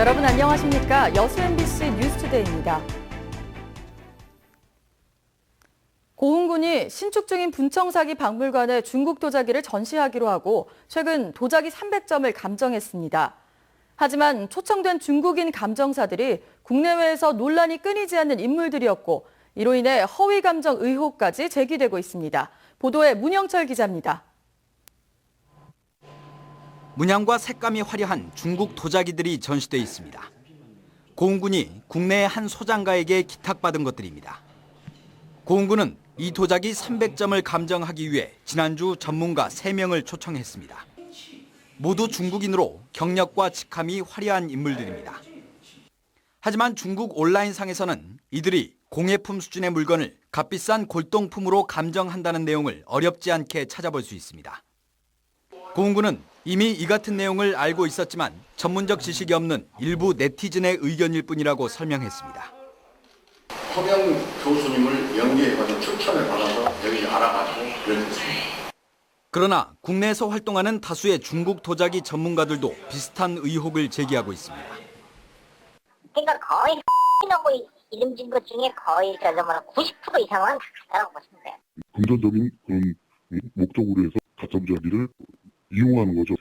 여러분 안녕하십니까? 여수 MBC 뉴스투데이입니다. 고흥군이 신축 중인 분청사기 박물관에 중국 도자기를 전시하기로 하고 최근 도자기 300점을 감정했습니다. 하지만 초청된 중국인 감정사들이 국내외에서 논란이 끊이지 않는 인물들이었고 이로 인해 허위 감정 의혹까지 제기되고 있습니다. 보도에 문영철 기자입니다. 문양과 색감이 화려한 중국 도자기들이 전시돼 있습니다. 고흥군이 국내의 한 소장가에게 기탁받은 것들입니다. 고흥군은 이 도자기 300점을 감정하기 위해 지난주 전문가 3명을 초청했습니다. 모두 중국인으로 경력과 직함이 화려한 인물들입니다. 하지만 중국 온라인상에서는 이들이 공예품 수준의 물건을 값비싼 골동품으로 감정한다는 내용을 어렵지 않게 찾아볼 수 있습니다. 고흥군은 이미 이 같은 내용을 알고 있었지만 전문적 지식이 없는 일부 네티즌의 의견일 뿐이라고 설명했습니다. 허명 교수님을 연기해가지고 추천을 받아서 여기 알아가지고 연구했습니다. 그러나 국내에서 활동하는 다수의 중국 도자기 전문가들도 비슷한 의혹을 제기하고 있습니다. 그러니까 거의 하고 이름 진 것 중에 거의 90% 이상은 가짜라고 보시면 돼요. 금전적인 그런 목적으로 해서 가짜 도자기를 이용하는 거죠.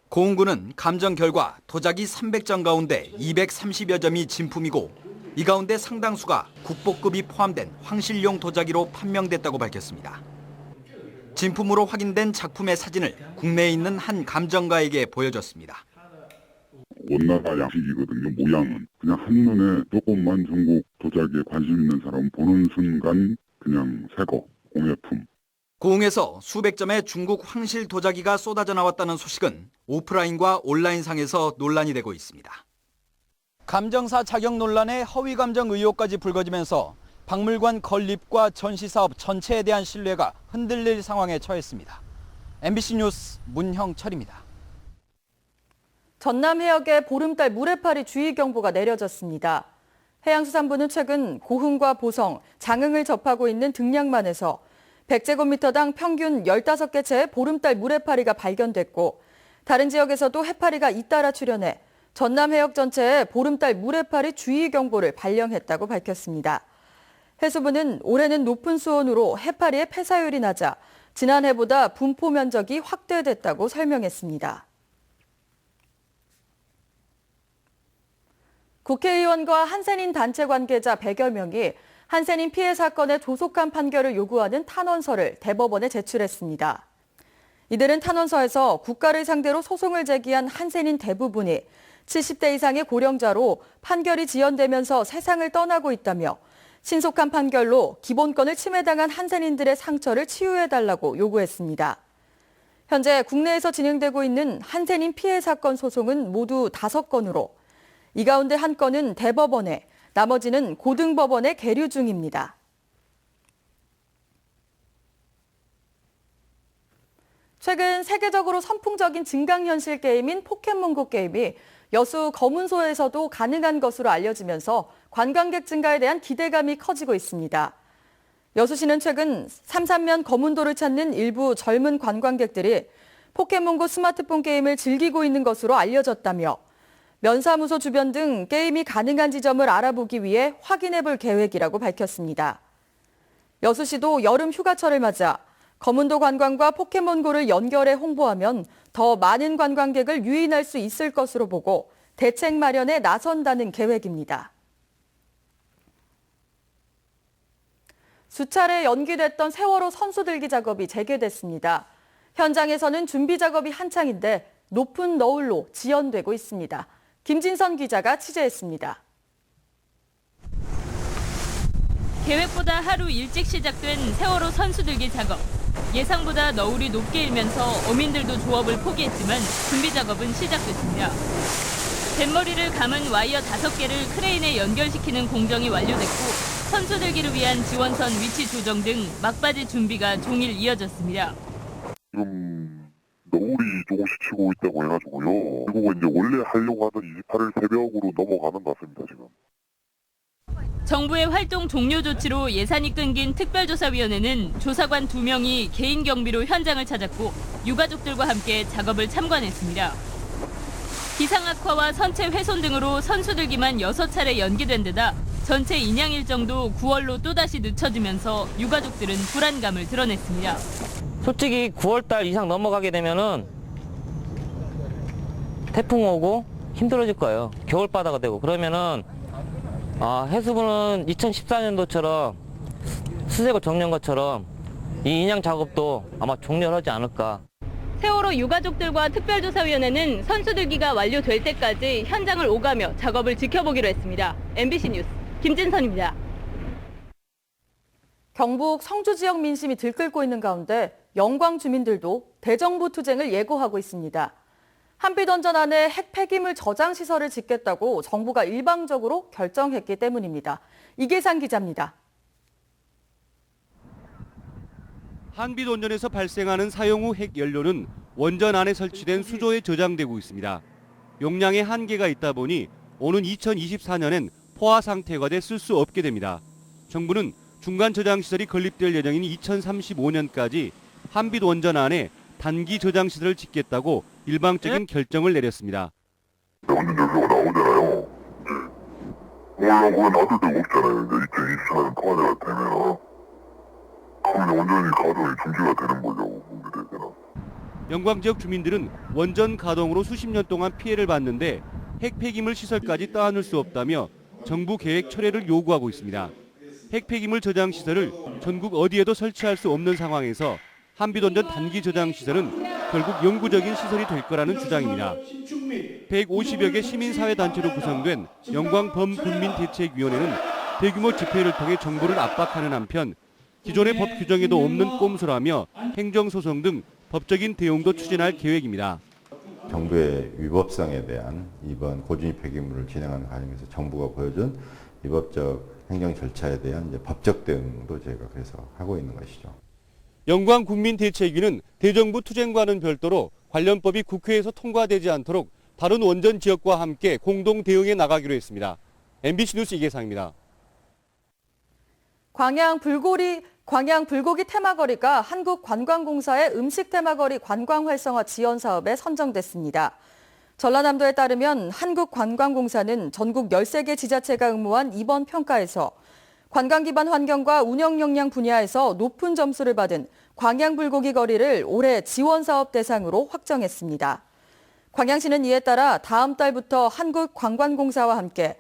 고흥군은 감정 결과 도자기 300점 가운데 230여 점이 진품이고 이 가운데 상당수가 국보급이 포함된 황실용 도자기로 판명됐다고 밝혔습니다. 진품으로 확인된 작품의 사진을 국내에 있는 한 감정가에게 보여줬습니다. 원나라 양식이거든요. 모양은 그냥 한눈에 조금만 중국 도자기에 관심 있는 사람 보는 순간 그냥 새거 공예품. 고흥에서 수백 점의 중국 황실 도자기가 쏟아져 나왔다는 소식은 오프라인과 온라인상에서 논란이 되고 있습니다. 감정사 자격 논란에 허위 감정 의혹까지 불거지면서 박물관 건립과 전시 사업 전체에 대한 신뢰가 흔들릴 상황에 처했습니다. MBC 뉴스 문형철입니다. 전남 해역에 보름달 물해파리 주의경보가 내려졌습니다. 해양수산부는 최근 고흥과 보성, 장흥을 접하고 있는 등량만에서 100제곱미터당 평균 15개 채의 보름달 물해파리가 발견됐고 다른 지역에서도 해파리가 잇따라 출현해 전남 해역 전체에 보름달 물해파리 주의경보를 발령했다고 밝혔습니다. 해수부는 올해는 높은 수온으로 해파리의 폐사율이 낮아 지난해보다 분포 면적이 확대됐다고 설명했습니다. 국회의원과 한센인 단체 관계자 100여 명이 한센인 피해 사건의 조속한 판결을 요구하는 탄원서를 대법원에 제출했습니다. 이들은 탄원서에서 국가를 상대로 소송을 제기한 한센인 대부분이 70대 이상의 고령자로 판결이 지연되면서 세상을 떠나고 있다며 신속한 판결로 기본권을 침해당한 한센인들의 상처를 치유해달라고 요구했습니다. 현재 국내에서 진행되고 있는 한센인 피해 사건 소송은 모두 5건으로 이 가운데 한 건은 대법원에, 나머지는 고등법원에 계류 중입니다. 최근 세계적으로 선풍적인 증강현실 게임인 포켓몬고 게임이 여수 검은소에서도 가능한 것으로 알려지면서 관광객 증가에 대한 기대감이 커지고 있습니다. 여수시는 최근 삼산면 검은도를 찾는 일부 젊은 관광객들이 포켓몬고 스마트폰 게임을 즐기고 있는 것으로 알려졌다며 면사무소 주변 등 게임이 가능한 지점을 알아보기 위해 확인해 볼 계획이라고 밝혔습니다. 여수시도 여름 휴가철을 맞아 검은도 관광과 포켓몬고를 연결해 홍보하면 더 많은 관광객을 유인할 수 있을 것으로 보고 대책 마련에 나선다는 계획입니다. 수차례 연기됐던 세월호 선수들기 작업이 재개됐습니다. 현장에서는 준비 작업이 한창인데 높은 너울로 지연되고 있습니다. 김진선 기자가 취재했습니다. 계획보다 하루 일찍 시작된 세월호 선수들기 작업. 예상보다 너울이 높게 일면서 어민들도 조업을 포기했지만 준비 작업은 시작됐습니다. 뱃머리를 감은 와이어 5개를 크레인에 연결시키는 공정이 완료됐고 선수들기를 위한 지원선 위치 조정 등 막바지 준비가 종일 이어졌습니다. 지금 너울이 조금씩 치고 있다고 해가지고요. 그리고 이제 원래 하려고 하던 28일 새벽으로 넘어가는 것 같습니다, 지금. 정부의 활동 종료 조치로 예산이 끊긴 특별조사위원회는 조사관 2명이 개인 경비로 현장을 찾았고 유가족들과 함께 작업을 참관했습니다. 기상 악화와 선체 훼손 등으로 선수들기만 6차례 연기된 데다 전체 인양 일정도 9월로 또다시 늦춰지면서 유가족들은 불안감을 드러냈습니다. 솔직히 9월달 이상 넘어가게 되면은 태풍 오고 힘들어질 거예요. 겨울바다가 되고 그러면은 해수부는 2014년도처럼 수색을 정리한 것처럼 이 인양 작업도 아마 종료를 하지 않을까. 세월호 유가족들과 특별조사위원회는 선수들기가 완료될 때까지 현장을 오가며 작업을 지켜보기로 했습니다. MBC 뉴스 김진선입니다. 경북 성주 지역 민심이 들끓고 있는 가운데 영광 주민들도 대정부 투쟁을 예고하고 있습니다. 한빛원전 안에 핵 폐기물 저장 시설을 짓겠다고 정부가 일방적으로 결정했기 때문입니다. 이계상 기자입니다. 한빛원전에서 발생하는 사용 후 핵 연료는 원전 안에 설치된 수조에 저장되고 있습니다. 용량에 한계가 있다 보니 오는 2024년엔 포화 상태가 돼 쓸 수 없게 됩니다. 정부는 중간 저장 시설이 건립될 예정인 2035년까지 한빛원전 안에 단기 저장 시설을 짓겠다고 일방적인 결정을 내렸습니다. 원전 연료가 나오잖아요. 그러려고 놔둘 데가 없잖아요. 이제 2024년 통화제가 되면 그러면 원전이 가동이 중지가 되는 거죠. 영광 지역 주민들은 원전 가동으로 수십 년 동안 피해를 봤는데 핵 폐기물 시설까지 떠안을 수 없다며 정부 계획 철회를 요구하고 있습니다. 핵 폐기물 저장 시설을 전국 어디에도 설치할 수 없는 상황에서 한빛원전 단기 저장 시설은 결국 영구적인 시설이 될 거라는 주장입니다. 150여 개 시민사회단체로 구성된 영광범국민대책위원회는 대규모 집회를 통해 정부를 압박하는 한편 기존의 법 규정에도 없는 꼼수라며 행정소송 등 법적인 대응도 추진할 계획입니다. 정부의 위법성에 대한 이번 고준위 폐기물을 진행하는 과정에서 정부가 보여준 위법적 행정 절차에 대한 이제 법적 대응도 저희가 그래서 하고 있는 것이죠. 영광국민대책위는 대정부 투쟁과는 별도로 관련법이 국회에서 통과되지 않도록 다른 원전 지역과 함께 공동 대응해 나가기로 했습니다. MBC 뉴스 이계상입니다. 광양 불고기 테마거리가 한국관광공사의 음식 테마거리 관광 활성화 지원 사업에 선정됐습니다. 전라남도에 따르면 한국관광공사는 전국 13개 지자체가 응모한 이번 평가에서 관광 기반 환경과 운영 역량 분야에서 높은 점수를 받은 광양 불고기 거리를 올해 지원 사업 대상으로 확정했습니다. 광양시는 이에 따라 다음 달부터 한국관광공사와 함께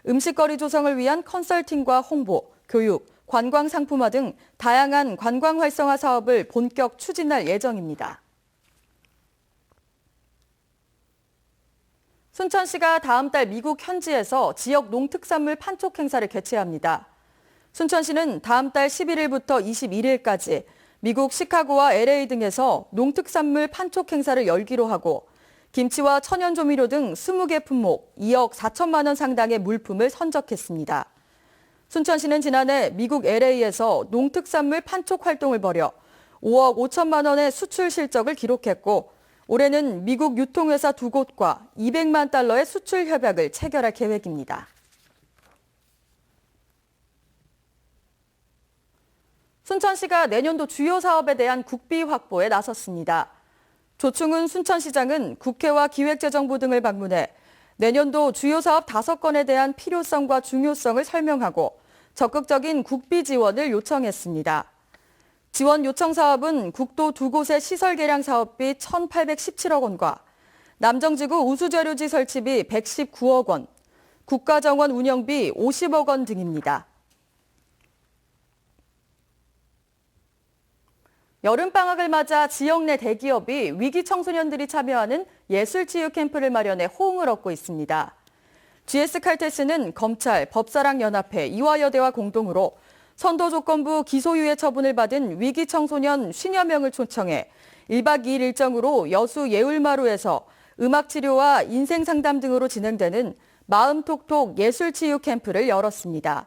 음식거리 조성을 위한 컨설팅과 홍보, 교육, 관광 상품화 등 다양한 관광 활성화 사업을 본격 추진할 예정입니다. 순천시가 다음 달 미국 현지에서 지역 농특산물 판촉 행사를 개최합니다. 순천시는 다음 달 11일부터 21일까지 미국 시카고와 LA 등에서 농특산물 판촉 행사를 열기로 하고 김치와 천연조미료 등 20개 품목 2억 4천만 원 상당의 물품을 선적했습니다. 순천시는 지난해 미국 LA에서 농특산물 판촉 활동을 벌여 5억 5천만 원의 수출 실적을 기록했고 올해는 미국 유통회사 2곳과 200만 달러의 수출 협약을 체결할 계획입니다. 순천시가 내년도 주요 사업에 대한 국비 확보에 나섰습니다. 조충훈 순천시장은 국회와 기획재정부 등을 방문해 내년도 주요 사업 5건에 대한 필요성과 중요성을 설명하고 적극적인 국비 지원을 요청했습니다. 지원 요청 사업은 국도 2곳의 시설 개량 사업비 1,817억 원과 남정지구 우수자료지 설치비 119억 원, 국가정원 운영비 50억 원 등입니다. 여름방학을 맞아 지역 내 대기업이 위기 청소년들이 참여하는 예술치유 캠프를 마련해 호응을 얻고 있습니다. GS칼텍스는 검찰, 법사랑연합회, 이화여대와 공동으로 선도조건부 기소유예 처분을 받은 위기 청소년 50여 명을 초청해 1박 2일 일정으로 여수 예울마루에서 음악치료와 인생상담 등으로 진행되는 마음톡톡 예술치유 캠프를 열었습니다.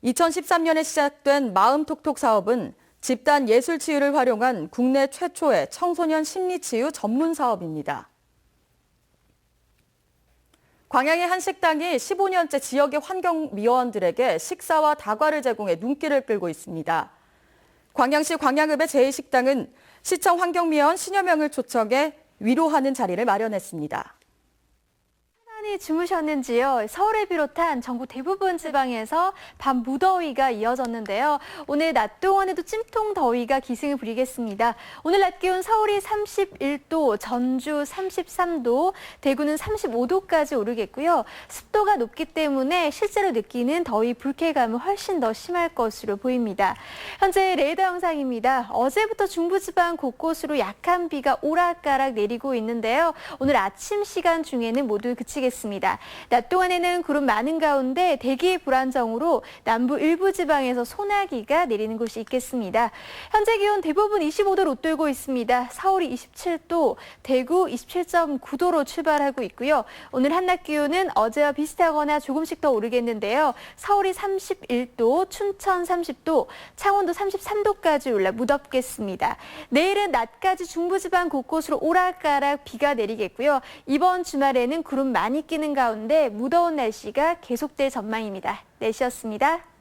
2013년에 시작된 마음톡톡 사업은 집단 예술치유를 활용한 국내 최초의 청소년 심리치유 전문 사업입니다. 광양의 한 식당이 15년째 지역의 환경미화원들에게 식사와 다과를 제공해 눈길을 끌고 있습니다. 광양시 광양읍의 제2식당은 시청 환경미화원 10여 명을 초청해 위로하는 자리를 마련했습니다. 편히 주무셨는지요? 서울을 비롯한 전국 대부분 지방에서 밤 무더위가 이어졌는데요. 오늘 낮 동안에도 찜통 더위가 기승을 부리겠습니다. 오늘 낮 기온 서울이 31도, 전주 33도, 대구는 35도까지 오르겠고요. 습도가 높기 때문에 실제로 느끼는 더위 불쾌감은 훨씬 더 심할 것으로 보입니다. 현재 레이더 영상입니다. 어제부터 중부지방 곳곳으로 약한 비가 오락가락 내리고 있는데요. 오늘 아침 시간 중에는 모두 그치겠습니다. 낮 동안에는 구름 많은 가운데 대기 불안정으로 남부 일부 지방에서 소나기가 내리는 곳이 있겠습니다. 현재 기온 대부분 25도를 웃돌고 있습니다. 서울이 27도, 대구 27.9도로 출발하고 있고요. 오늘 한낮 기온은 어제와 비슷하거나 조금씩 더 오르겠는데요. 서울이 31도, 춘천 30도, 창원도 33도까지 올라 무덥겠습니다. 내일은 낮까지 중부지방 곳곳으로 오락가락 비가 내리겠고요. 이번 주말에는 구름 많이 끼는 가운데 무더운 날씨가 계속될 전망입니다. 날씨였습니다.